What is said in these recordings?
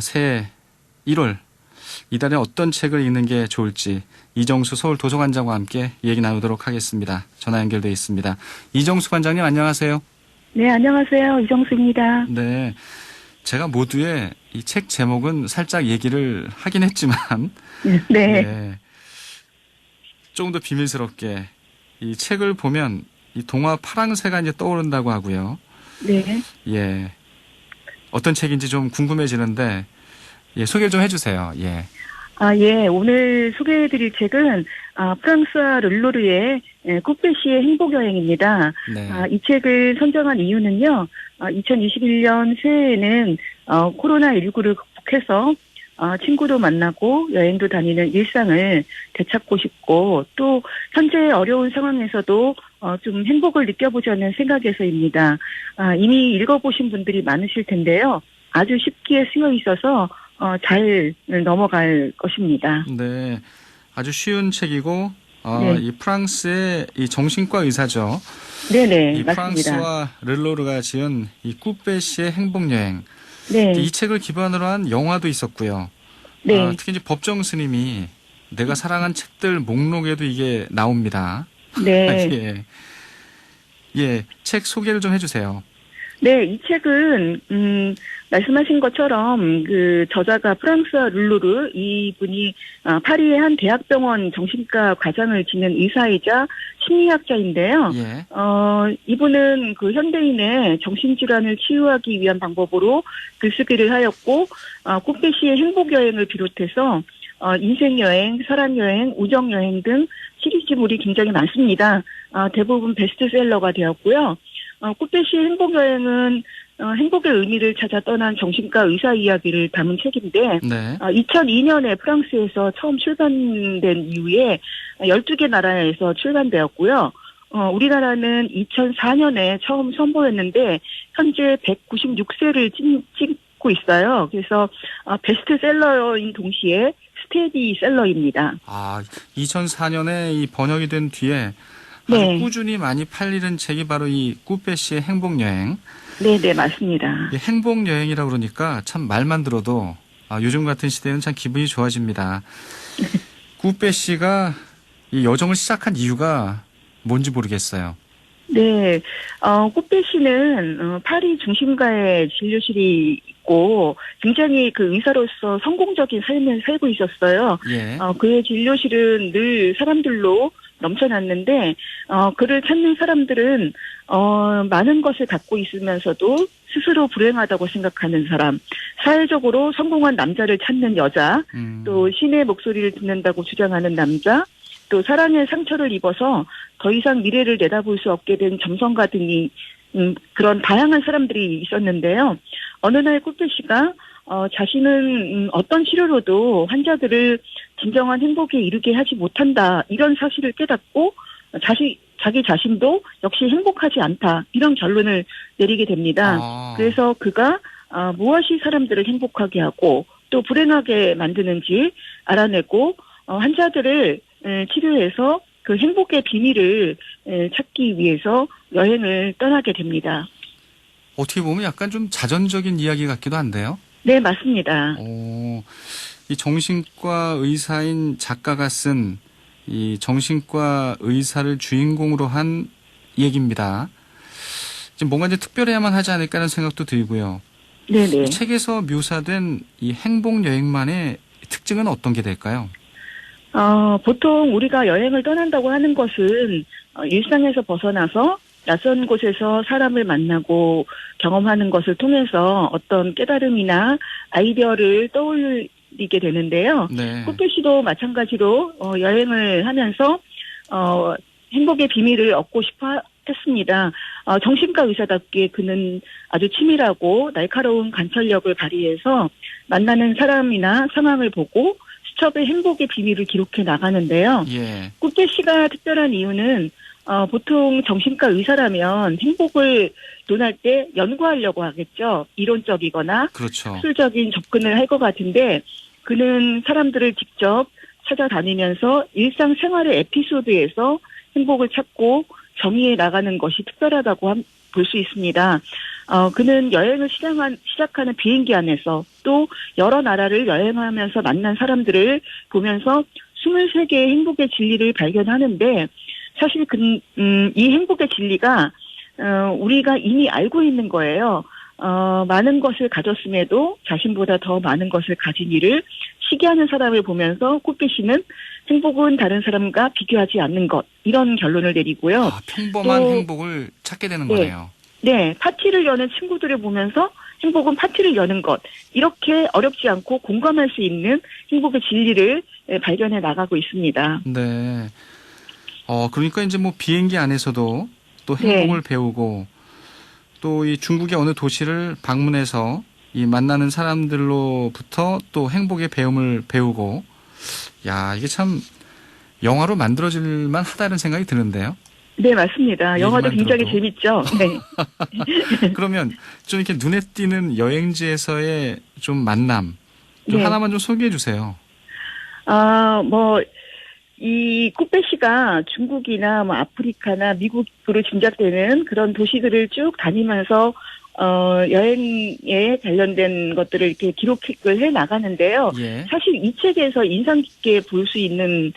새해 1월 이달에 어떤 책을 읽는 게 좋을지 이정수 서울 도서관장과 함께 얘기 나누도록 하겠습니다. 전화 연결돼 있습니다. 이정수 관장님 안녕하세요. 네, 안녕하세요. 이정수입니다. 네, 제가 모두의 이 책 제목은 살짝 얘기를 하긴 했지만 네. 네, 조금 더 비밀스럽게 이 책을 보면 이 동화 파랑새가 이제 떠오른다고 하고요. 네. 예, 어떤 책인지 좀 궁금해지는데 예, 소개를 좀 해주세요. 예. 예. 오늘 소개해드릴 책은 프랑스와 르로르의 쿠페시의 행복여행입니다. 네. 이 책을 선정한 이유는요. 2021년 새해에는 코로나19를 극복해서 친구도 만나고 여행도 다니는 일상을 되찾고 싶고 또 현재 어려운 상황에서도 좀 행복을 느껴보자는 생각에서입니다. 이미 읽어보신 분들이 많으실 텐데요. 아주 쉽게 쓰여 있어서 잘 넘어갈 것입니다. 네, 아주 쉬운 책이고 네. 이 프랑스의 이 정신과 의사죠. 네네, 이 맞습니다. 프랑스와 르로르가 지은 이 쿠페시의 행복여행. 네. 이 책을 기반으로 한 영화도 있었고요. 네. 특히 이제 법정 스님이 내가 사랑한 책들 목록에도 이게 나옵니다. 네. 예, 책 소개를 좀 해주세요. 네, 이 책은 말씀하신 것처럼 그 저자가 프랑스와 룰루르 이분이 파리의 한 대학병원 정신과 과장을 지낸 의사이자 심리학자인데요. 예. 이분은 그 현대인의 정신질환을 치유하기 위한 방법으로 글쓰기를 하였고 쿠페시의 행복여행을 비롯해서 인생여행, 사랑여행, 우정여행 등 시리즈물이 굉장히 많습니다. 대부분 베스트셀러가 되었고요. 쿠페시의 행복여행은 행복의 의미를 찾아 떠난 정신과 의사 이야기를 담은 책인데 네. 2002년에 프랑스에서 처음 출간된 이후에 12개 나라에서 출간되었고요. 우리나라는 2004년에 처음 선보였는데 현재 196세를 찍고 있어요. 그래서 베스트셀러인 동시에 스테디셀러입니다. 2004년에 이 번역이 된 뒤에 네. 아주 꾸준히 많이 팔리는 책이 바로 이 쿠페시의 행복여행. 네, 맞습니다. 이 행복여행이라고 그러니까 참 말만 들어도 요즘 같은 시대에는 참 기분이 좋아집니다. 쿠페시가 이 여정을 시작한 이유가 뭔지 모르겠어요. 네, 쿠페시는 파리 중심가에 진료실이 있고 굉장히 그 의사로서 성공적인 삶을 살고 있었어요. 예. 그의 진료실은 늘 사람들로 넘쳐났는데 그를 찾는 사람들은 많은 것을 갖고 있으면서도 스스로 불행하다고 생각하는 사람, 사회적으로 성공한 남자를 찾는 여자, 또 신의 목소리를 듣는다고 주장하는 남자, 또 사랑의 상처를 입어서 더 이상 미래를 내다볼 수 없게 된 점성가 등이 그런 다양한 사람들이 있었는데요. 어느 날 쿠페시가 자신은 어떤 치료로도 환자들을 진정한 행복에 이르게 하지 못한다 이런 사실을 깨닫고 자기 자신도 역시 행복하지 않다 이런 결론을 내리게 됩니다. 그래서 그가 무엇이 사람들을 행복하게 하고 또 불행하게 만드는지 알아내고 환자들을 치료해서 그 행복의 비밀을 찾기 위해서 여행을 떠나게 됩니다. 어떻게 보면 약간 좀 자전적인 이야기 같기도 한데요. 네, 맞습니다. 이 정신과 의사인 작가가 쓴 이 정신과 의사를 주인공으로 한 얘기입니다. 지금 뭔가 이제 특별해야만 하지 않을까 하는 생각도 들고요. 네네. 이 책에서 묘사된 이 행복 여행만의 특징은 어떤 게 될까요? 보통 우리가 여행을 떠난다고 하는 것은 일상에서 벗어나서 낯선 곳에서 사람을 만나고 경험하는 것을 통해서 어떤 깨달음이나 아이디어를 떠올리게 되는데요. 네. 쿠페시도 마찬가지로 여행을 하면서 행복의 비밀을 얻고 싶어 했습니다. 정신과 의사답게 그는 아주 치밀하고 날카로운 관찰력을 발휘해서 만나는 사람이나 상황을 보고 수첩에 행복의 비밀을 기록해 나가는데요. 예. 쿠페시가 특별한 이유는 보통 정신과 의사라면 행복을 논할 때 연구하려고 하겠죠. 이론적이거나 그렇죠. 학술적인 접근을 할 것 같은데 그는 사람들을 직접 찾아다니면서 일상생활의 에피소드에서 행복을 찾고 정의해 나가는 것이 특별하다고 볼 수 있습니다. 그는 여행을 시작하는 비행기 안에서 또 여러 나라를 여행하면서 만난 사람들을 보면서 23개의 행복의 진리를 발견하는데 사실 이 행복의 진리가 우리가 이미 알고 있는 거예요. 많은 것을 가졌음에도 자신보다 더 많은 것을 가진 이를 시기하는 사람을 보면서 꽃배 씨는 행복은 다른 사람과 비교하지 않는 것 이런 결론을 내리고요. 평범한 또, 행복을 찾게 되는 네. 거네요. 네, 파티를 여는 친구들을 보면서 행복은 파티를 여는 것 이렇게 어렵지 않고 공감할 수 있는 행복의 진리를 발견해 나가고 있습니다. 네. 그러니까 이제 뭐 비행기 안에서도 또 행복을 배우고 또 이 중국의 어느 도시를 방문해서 이 만나는 사람들로부터 또 행복의 배움을 배우고 야, 이게 참 영화로 만들어질만 하다는 생각이 드는데요. 네, 맞습니다. 영화도 굉장히 들어도. 재밌죠. 네. 그러면 좀 이렇게 눈에 띄는 여행지에서의 좀 만남 좀 네. 하나만 좀 소개해 주세요. 이 꽃배 씨가 중국이나 뭐 아프리카나 미국으로 짐작되는 그런 도시들을 쭉 다니면서 여행에 관련된 것들을 이렇게 기록을 해 나가는데요. 예. 사실 이 책에서 인상 깊게 볼 수 있는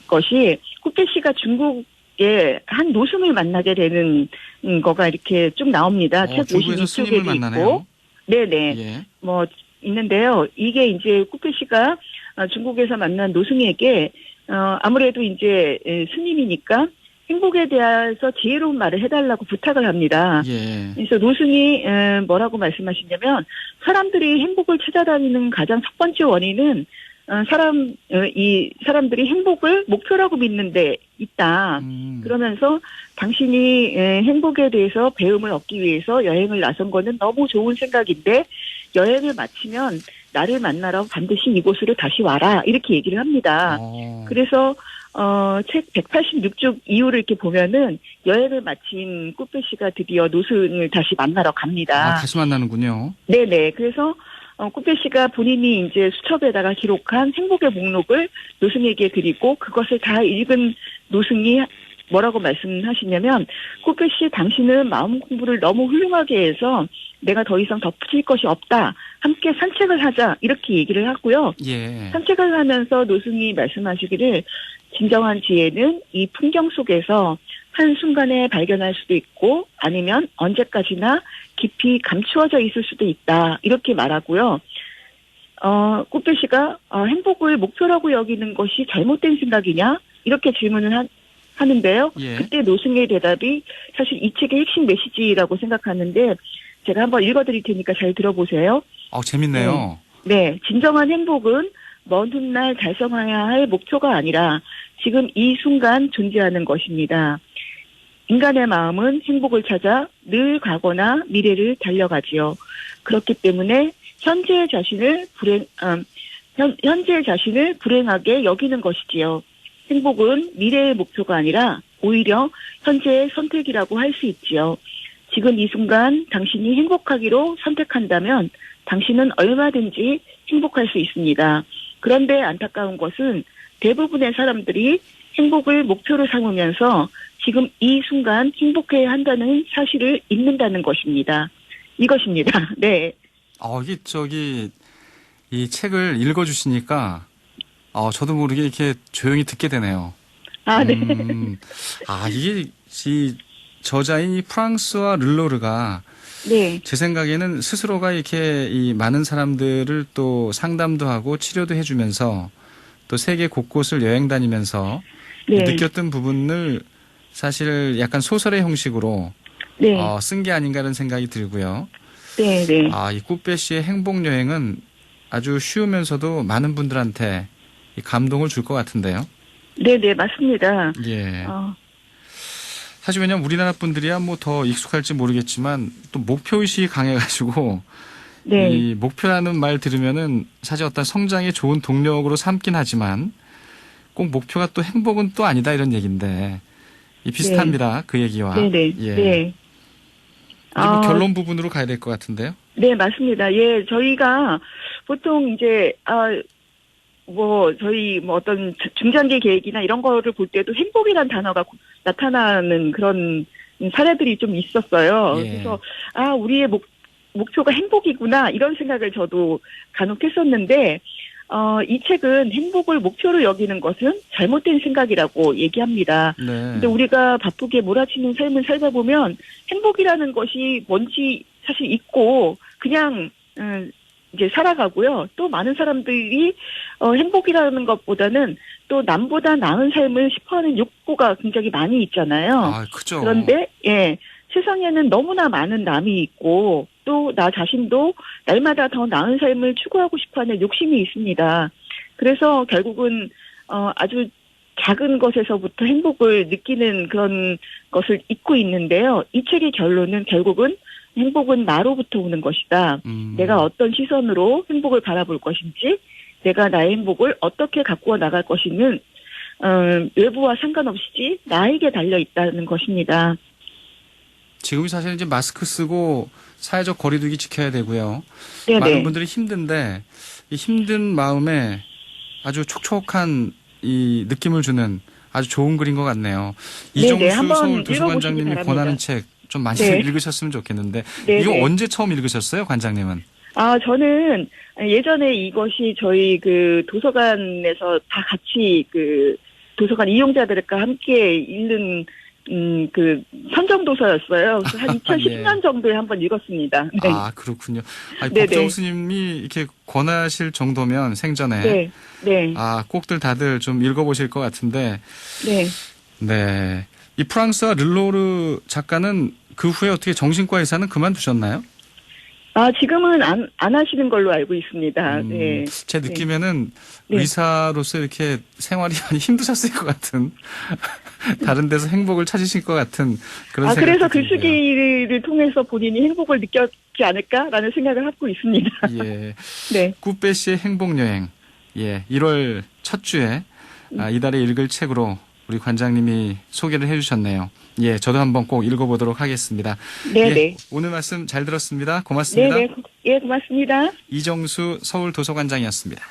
것이 꽃배 씨가 중국의 한 노승을 만나게 되는 거가 이렇게 쭉 나옵니다. 책 중국에서 스님을 52쪽에도 만나네요. 있고. 네네. 예. 뭐 있는데요. 이게 이제 꽃배 씨가 중국에서 만난 노승에게 아무래도 이제 스님이니까 행복에 대해서 지혜로운 말을 해달라고 부탁을 합니다. 예. 그래서 노승이 뭐라고 말씀하시냐면 사람들이 행복을 찾아다니는 가장 첫 번째 원인은 이 사람들이 행복을 목표라고 믿는 데 있다. 그러면서 당신이 행복에 대해서 배움을 얻기 위해서 여행을 나선 거는 너무 좋은 생각인데 여행을 마치면 나를 만나러 반드시 이곳으로 다시 와라. 이렇게 얘기를 합니다. 그래서 책 186쪽 이후를 이렇게 보면은 여행을 마친 꽃배 씨가 드디어 노승을 다시 만나러 갑니다. 다시 만나는군요. 네네. 그래서 꽃배 씨가 본인이 이제 수첩에다가 기록한 행복의 목록을 노승에게 드리고 그것을 다 읽은 노승이 뭐라고 말씀하시냐면 꽃배 씨 당신은 마음 공부를 너무 훌륭하게 해서 내가 더 이상 덧붙일 것이 없다. 함께 산책을 하자. 이렇게 얘기를 하고요. 예. 산책을 하면서 노승이 말씀하시기를 진정한 지혜는 이 풍경 속에서 한순간에 발견할 수도 있고 아니면 언제까지나 깊이 감추어져 있을 수도 있다. 이렇게 말하고요. 꽃배 씨가 행복을 목표라고 여기는 것이 잘못된 생각이냐? 이렇게 질문을 하는데요. 예. 그때 노승의 대답이 사실 이 책의 핵심 메시지라고 생각하는데 제가 한번 읽어드릴 테니까 잘 들어보세요. 재밌네요. 네. 진정한 행복은 먼 훗날 달성해야 할 목표가 아니라 지금 이 순간 존재하는 것입니다. 인간의 마음은 행복을 찾아 늘 과거나 미래를 달려가지요. 그렇기 때문에 현재의 자신을 불행하게 여기는 것이지요. 행복은 미래의 목표가 아니라 오히려 현재의 선택이라고 할 수 있지요. 지금 이 순간 당신이 행복하기로 선택한다면 당신은 얼마든지 행복할 수 있습니다. 그런데 안타까운 것은 대부분의 사람들이 행복을 목표로 삼으면서 지금 이 순간 행복해야 한다는 사실을 잊는다는 것입니다. 이것입니다. 네. 이 책을 읽어주시니까 저도 모르게 이렇게 조용히 듣게 되네요. 네. 이게 이 저자인 이 프랑스와 르로르가 네. 제 생각에는 스스로가 이렇게 이 많은 사람들을 또 상담도 하고 치료도 해주면서 또 세계 곳곳을 여행 다니면서 네. 느꼈던 부분을 사실 약간 소설의 형식으로 네. 쓴 게 아닌가라는 생각이 들고요. 네. 네. 이 꽃배 씨의 행복 여행은 아주 쉬우면서도 많은 분들한테 이 감동을 줄 것 같은데요. 네, 네, 맞습니다. 예. 사실 왜냐면 우리나라 분들이야 뭐 더 익숙할지 모르겠지만 또 목표의식이 강해가지고 네. 이 목표라는 말 들으면은 사실 어떤 성장에 좋은 동력으로 삼긴 하지만 꼭 목표가 또 행복은 또 아니다 이런 얘기인데 비슷합니다. 그 얘기와. 네네. 예. 네. 이제 뭐 결론 부분으로 가야 될 것 같은데요. 네, 맞습니다. 예, 저희가 보통 이제 저희 어떤 중장기 계획이나 이런 거를 볼 때도 행복이란 단어가 나타나는 그런 사례들이 좀 있었어요. 예. 그래서 우리의 목표가 행복이구나 이런 생각을 저도 간혹 했었는데 이 책은 행복을 목표로 여기는 것은 잘못된 생각이라고 얘기합니다. 네. 근데 우리가 바쁘게 몰아치는 삶을 살다 보면 행복이라는 것이 뭔지 사실 있고 그냥 이제 살아가고요. 또 많은 사람들이 행복이라는 것보다는 또 남보다 나은 삶을 싶어하는 욕구가 굉장히 많이 있잖아요. 아, 그죠. 그런데 세상에는 너무나 많은 남이 있고 또 나 자신도 날마다 더 나은 삶을 추구하고 싶어하는 욕심이 있습니다. 그래서 결국은 아주 작은 것에서부터 행복을 느끼는 그런 것을 잊고 있는데요. 이 책의 결론은 결국은 행복은 나로부터 오는 것이다. 내가 어떤 시선으로 행복을 바라볼 것인지, 내가 나의 행복을 어떻게 가꾸어 나갈 것인지는 외부와 상관없이 나에게 달려 있다는 것입니다. 지금 사실 이제 마스크 쓰고 사회적 거리두기 지켜야 되고요. 네네. 많은 분들이 힘든데 이 힘든 마음에 아주 촉촉한 이 느낌을 주는 아주 좋은 글인 것 같네요. 이정수 한번 서울 도서관장님이 읽어보시기 권하는 바랍니다. 책 좀 많이 네. 읽으셨으면 좋겠는데 네네. 이거 언제 처음 읽으셨어요, 관장님은? 저는 예전에 이것이 저희 그 도서관에서 다 같이 그 도서관 이용자들과 함께 읽는 그 선정 도서였어요. 그래서 한 2010년 정도에 한번 읽었습니다. 네. 아, 그렇군요. 아니, 네네. 법정스님이 이렇게 권하실 정도면 생전에 네. 네. 꼭들 다들 좀 읽어보실 것 같은데 네. 네. 이 프랑스와 르로르 작가는 그 후에 어떻게 정신과 의사는 그만두셨나요? 지금은 안 하시는 걸로 알고 있습니다. 네. 제 느낌에는 네. 의사로서 이렇게 생활이 많이 힘드셨을 것 같은 다른 데서 행복을 찾으실 것 같은 그런 생각이 그래서 들고요. 글쓰기를 통해서 본인이 행복을 느꼈지 않을까라는 생각을 하고 있습니다. 예. 네. 꾸빼 씨의 행복여행. 예. 1월 첫 주에 이달에 읽을 책으로 우리 관장님이 소개를 해주셨네요. 예. 저도 한번 꼭 읽어보도록 하겠습니다. 네네. 예, 오늘 말씀 잘 들었습니다. 고맙습니다. 네네. 예, 고맙습니다. 이정수 서울 도서관장이었습니다.